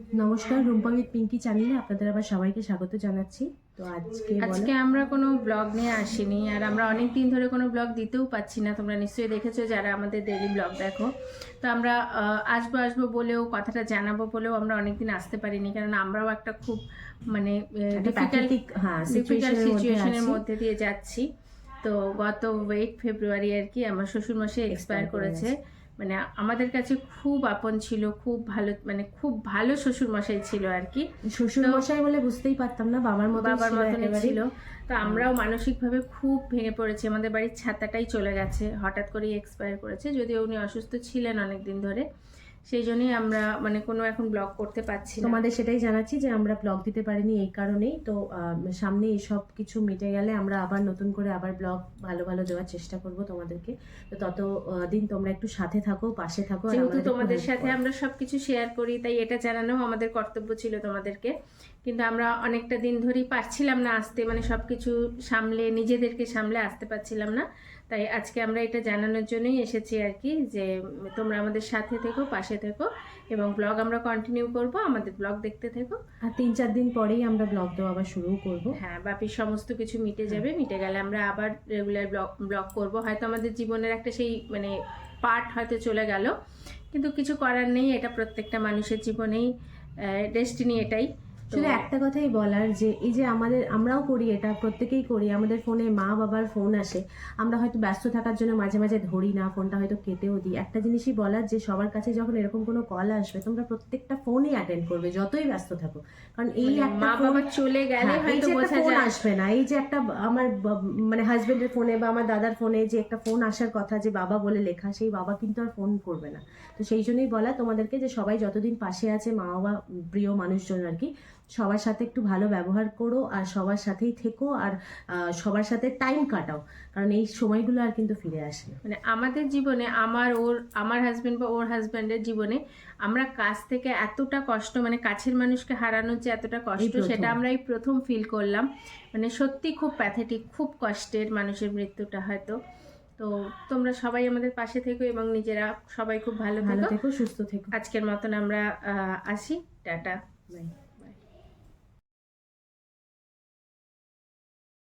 নমস্কার, রুম্পা উইথ পিঙ্কি চ্যানেলে আপনাদের আবার সবাইকে স্বাগত জানাচ্ছি। তো আজকে আমরা কোনো ব্লগ নিয়ে আসিনি, আর আমরা অনেক দিন ধরে কোনো ব্লগ দিতেও পাচ্ছি না। তোমরা নিশ্চয়ই দেখেছো যারা আমাদের ডেইলি ব্লগ দেখো। তো আমরা আসবো বলেও, কথাটা জানাবো বলেও আমরা অনেকদিন আসতে পারিনি, কারণ আমরাও একটা খুব মানে ডিফিকাল্ট সিচুয়েশনের মধ্যে দিয়ে যাচ্ছি। তো গত 8 ফেব্রুয়ারি আর কি আমার শ্বশুরমশাই এক্সপায়ার করেছে। মানে আমাদের কাছে খুব আপন ছিল, খুব ভালো, মানে খুব ভালো শ্বশুরমশাই ছিল আর কি। শ্বশুরমশাই বলে বুঝতেই পারতাম না, বাবার মতনই ছিল। তো আমরাও মানসিকভাবে খুব ভেঙে পড়েছি। আমাদের বাড়ির ছাতাটাই চলে গেছে, হঠাৎ করেই এক্সপায়ার করেছে, যদিও উনি অসুস্থ ছিলেন অনেকদিন ধরে। সেই জন্যই আমরা মানে কোনো এখন ব্লগ করতে পারছি না। তোমাদের সেটাই জানাচ্ছি যে আমরা ব্লগ দিতে পারিনি এই কারণেই। তো সামনে এইসব কিছু মিটে গেলে আমরা আবার নতুন করে আবার ব্লগ ভালো ভালো দেওয়ার চেষ্টা করব তোমাদেরকে। তো তত দিন তোমরা একটু সাথে থাকো, পাশে থাকো। যেহেতু তোমাদের সাথে আমরা সবকিছু শেয়ার করি, তাই এটা জানানো আমাদের কর্তব্য ছিল তোমাদেরকে। কিন্তু আমরা অনেকটা দিন ধরেই পারছিলাম না আসতে, মানে সবকিছু সামলে, নিজেদেরকে সামলে আসতে পারছিলাম না। তাই আজকে আমরা এটা জানানোর জন্যই এসেছি আর কি, যে তোমরা আমাদের সাথে থেকো, পাশে থেকো, এবং ব্লগ আমরা কন্টিনিউ করব। আমাদের ব্লগ দেখতে থেকো। আর 3-4 দিন পরেই আমরা ব্লগ দেওয়া আবার শুরু করব। হ্যাঁ, বাপির সমস্ত কিছু মিটে যাবে। মিটে গেলে আমরা আবার রেগুলার ব্লগ করব। হয়তো আমাদের জীবনের একটা সেই মানে পার্ট হয়তো চলে গেল, কিন্তু কিছু করার নেই। এটা প্রত্যেকটা মানুষের জীবনেই ডেস্টিনি, এটাই। শুধু একটা কথাই বলার, যে এই যে আমরাও করি, এটা প্রত্যেকেই করি, আমাদের ফোনে মা বাবার ফোন আসে, আমরা হয়তো ব্যস্ত থাকার জন্য মাঝে মাঝে ধরি না, ফোনটা হয়তো কেটেও দিই। একটা জিনিসই বলার, যে সবার কাছে যখন এরকম কোনো কল আসবে, তোমরা প্রত্যেকটা ফোনই অ্যাটেন্ড করবে, যতই ব্যস্ত থাকো। কারণ এই একটা মা বাবা চলে গেলে হয়তো বোঝা যায় আসবে না। এই যে একটা আমার মানে হাজবেন্ডের ফোনে বা আমার দাদার ফোনে যে একটা ফোন আসার কথা, যে বাবা বলে লেখা, সেই বাবা কিন্তু আর ফোন করবে না। তো সেই জন্যই বলা তোমাদেরকে, যে সবাই যতদিন পাশে আছে, মা বাবা, প্রিয় মানুষজন আর কি, সবার সাথে একটু ভালো ব্যবহার করো, আর সবার সাথেই থেকো, আর সবার সাথে টাইম কাটাও, কারণ এই সময়গুলো আর কিন্তু ফিরে আসে না। মানে আমাদের জীবনে, আমার হাজবেন্ড বা ওর হাজবেন্ডের জীবনে আমরা কাছ থেকে এতটা কষ্ট, মানে কাছের মানুষকে হারানোর যে এতটা কষ্ট, সেটা আমরা এই প্রথম ফিল করলাম। মানে সত্যি খুব প্যাথেটিক, খুব কষ্টের মানুষের মৃত্যুটা হয়তো। তো তোমরা সবাই আমাদের পাশে থেকো, এবং নিজেরা সবাই খুব ভালো থেকো, সুস্থ থেকো। আজকের মতন আমরা আসি, টাটা, বাই।